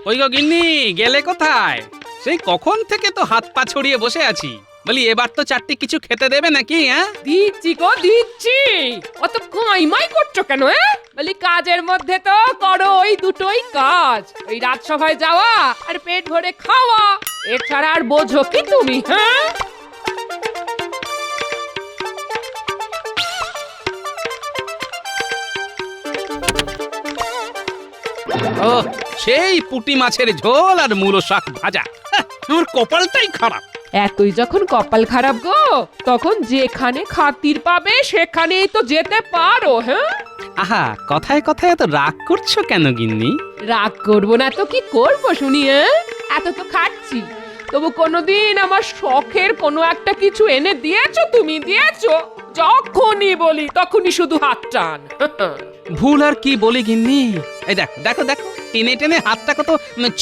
ওই গো গিন্নি, গেলে কোথায়? সেই কখন থেকে তো হাত পা ছড়িয়ে বসে আছি। বলি এবার তো চারটি কিছু খেতে দেবে নাকি? হ্যাঁ, দিচ্ছি গো দিচ্ছি। অত কাইমাই করছো কেন? বলি কাজের মধ্যে তো করো ওই দুটোই কাজ, ওই রাজসভায় যাওয়া আর পেট ভরে খাওয়া। এছাড়া আর বোঝো কি তুমি? হ্যাঁ, ও সেই পুঁটি মাছের ঝোল আর মূলো শাক ভাজা। আমার কপালটাই খারাপ। এতই যখন কপাল খারাপ গো, তখন যেখানে খাতির পাবে সেখানেই তো যেতে পারো। হ্যাঁ, আহা, কথায় কথায় এত রাগ করছো কেন গিন্নি? রাগ করবো না তো কি করবো শুনি? এত তো খাচ্ছি, তবু কোনোদিন আমার শখের কোনো একটা কিছু এনে দিয়েছো তুমি? দিয়েছো? যখনই বলি তখনই শুধু হাত টান। ভুল আর কি বলি গিন্নি? এই দেখো দেখো দেখো, টেনে টেনে হাতটা কত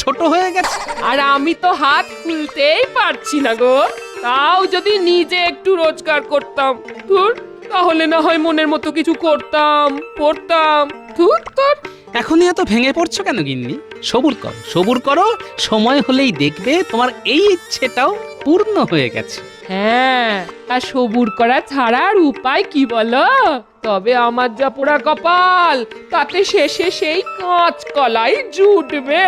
ছোট হয়ে গেছে। আর আমি তো হাত খুলতেই পারছি না গো। তাও যদি নিজে একটু রোজগার করতাম, ধুর, তাহলে না হয় মনের মতো কিছু করতাম, পড়তাম। ধুর তোর। এখনই এত ভেঙে পড়ছো কেন গিন্নি? সবুর করো, সবুর করো, সময় হলেই দেখবে তোমার এই ইচ্ছেটাও পূর্ণ হয়ে গেছে। হ্যাঁ, আর সবুর করা ছাড়া আর উপায় কি বলো? তবে আমার যা পোড়া কপাল, তাতে শেষে সেই কাঁচ কলাই জুটবে।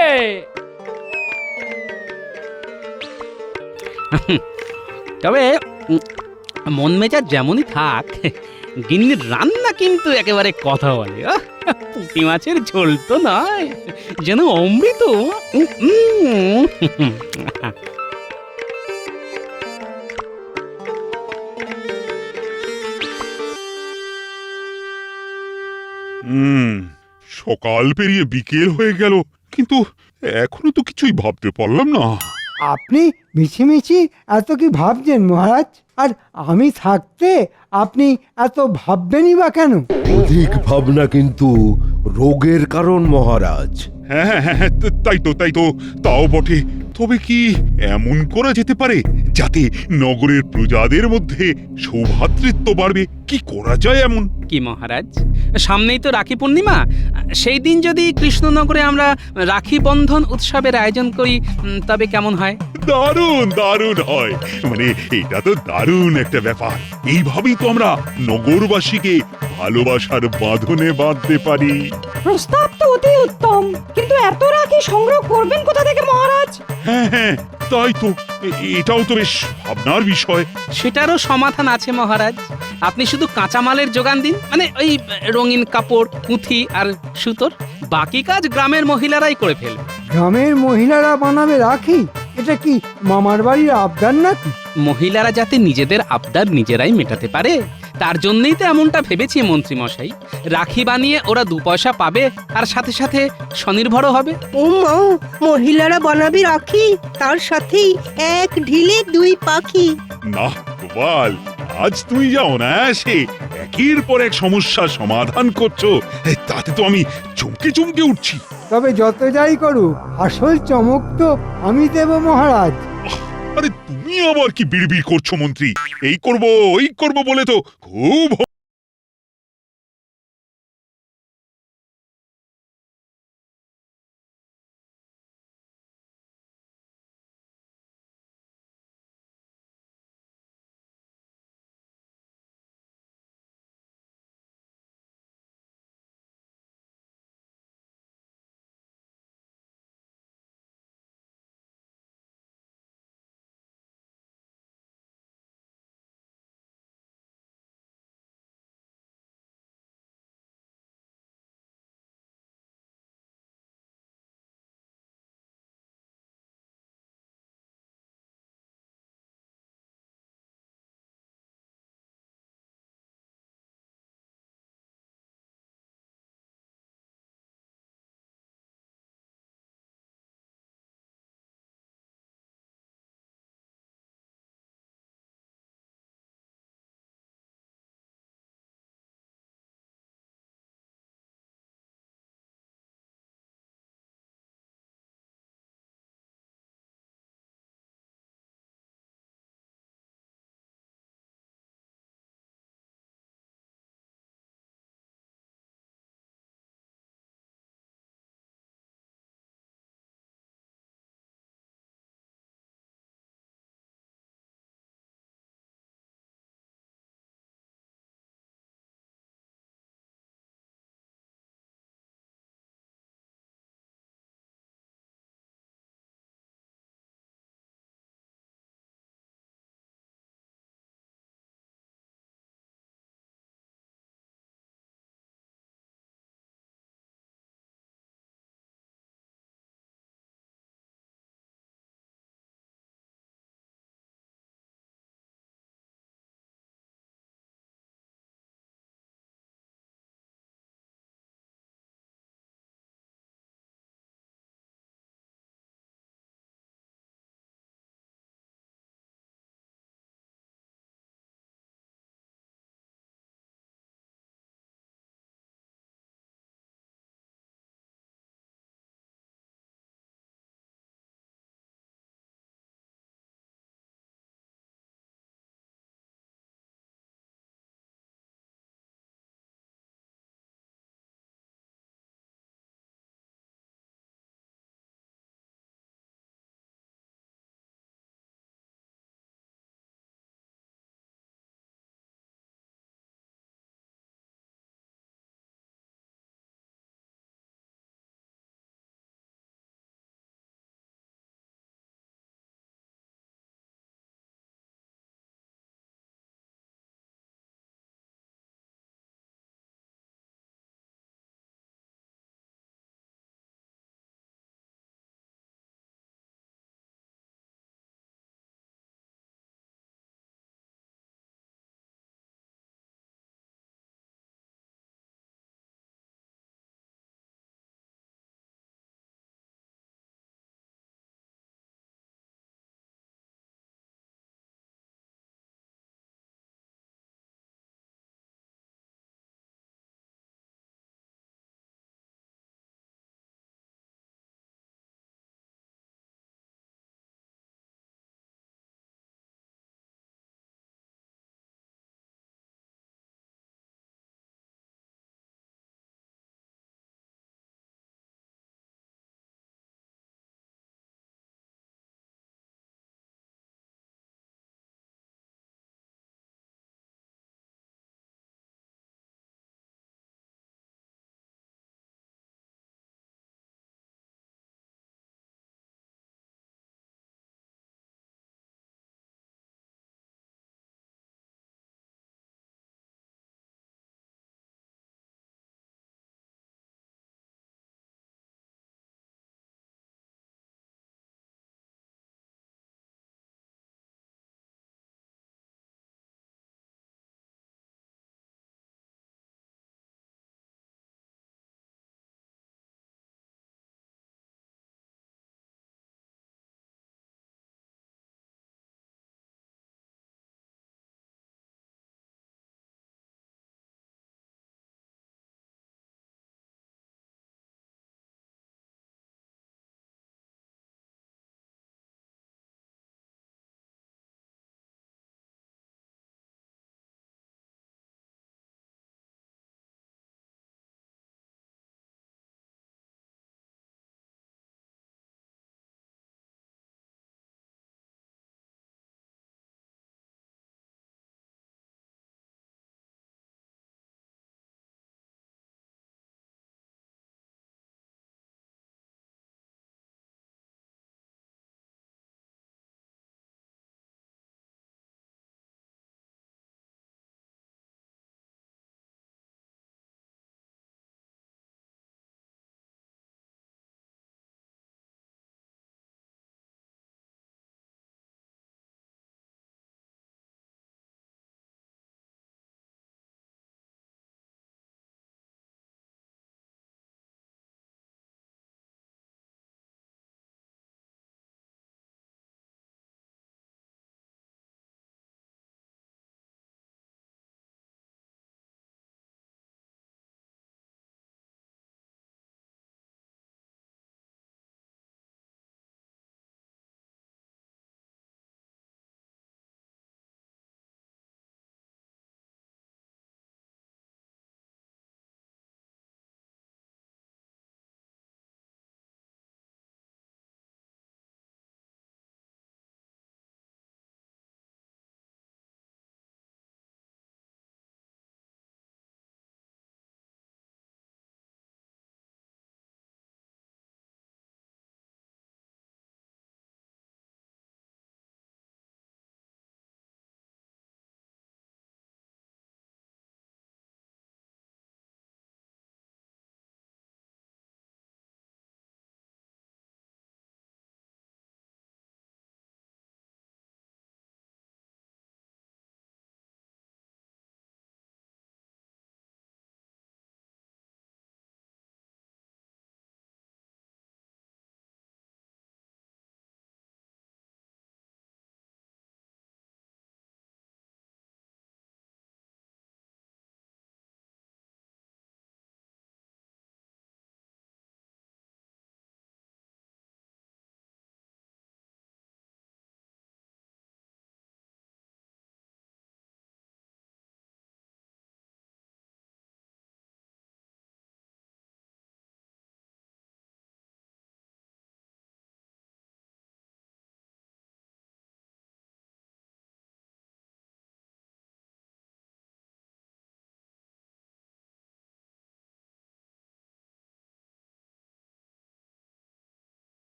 তবে মন মেজাজ যেমনই থাক, গিন্নির রান্না কিন্তু একেবারে কথা বলে। পুঁটি মাছের ঝোল তো নয়, যেন অমৃত। সকাল পেরিয়ে বিকেল হয়ে গেল, কিন্তু এখনো তো কিছুই ভাবতে পারলাম না। আপনি মিছিমিছি এত কি ভাবছেন মহারাজ? আর আমি থাকতে আপনি এত ভাববেনই বা কেন? অধিক ভাবনা কিন্তু রোগের কারণ মহারাজ। হ্যাঁ হ্যাঁ হ্যাঁ, তাই তো, তাও বটে। তবে কি এমন করা যেতে পারে যাতে নগরের প্রজাদের মধ্যে সৌভ্রাতৃত্ব বাড়বে? কি করা যায় এমন? কি মহারাজ, সামনেই তো রাখি পূর্ণিমা। সেই দিন যদি কৃষ্ণনগরে আমরা রাখি বন্ধন উৎসবের আয়োজন করি, তবে কেমন হয়? দারুণ দারুণ হয়। মানে এটা তো দারুণ একটা ব্যাপার। এইভাবেই তো আমরা নগরবাসীকে ভালোবাসার বাঁধনে বাঁধতে পারি। প্রস্তাব তো অতি উত্তম, কিন্তু এত রাখি সংগ্রহ করবেন কোথা থেকে মহারাজ? হ্যাঁ হ্যাঁ, তাই তো, এটাও তো বেশ ভাবনার বিষয়। সেটারও সমাধান আছে মহারাজ। আপনি শুধু কাঁচামালের যোগান দিন, মানে ওই রঙিন কাপড়, পুঁথি আর সুতোর। বাকি কাজ গ্রামের মহিলারাই করে ফেলবে। গ্রামের মহিলারা বানাবে রাখি? এটা কি মামার বাড়ির আবদার নাকি? মহিলারা যাতে নিজেদের আবদার নিজেরাই মেটাতে পারে, তার জন্যই তো এমনটা ভেবেছি মন্ত্রী মশাই। রাখি বানিয়ে ওরা 2 পয়সা পাবে, আর সাথে সাথে স্বনির্ভরও হবে। ও মা, মহিলারা বানাবি রাখি, তার সাথেই এক ঢিলে 2 পাখি। না গোপাল, আজ তুমি যাও না, সে একের পর এক সমস্যার সমাধান করছো, তাতে তো আমি চমকে চমকে উঠছি। তবে যত যাই করুক, আসল চমক তো আমি দেব মহারাজ। আরে তুমি আবার কি বিড়বিড় করছো মন্ত্রী? এই করব ওই করব বলে তো খুব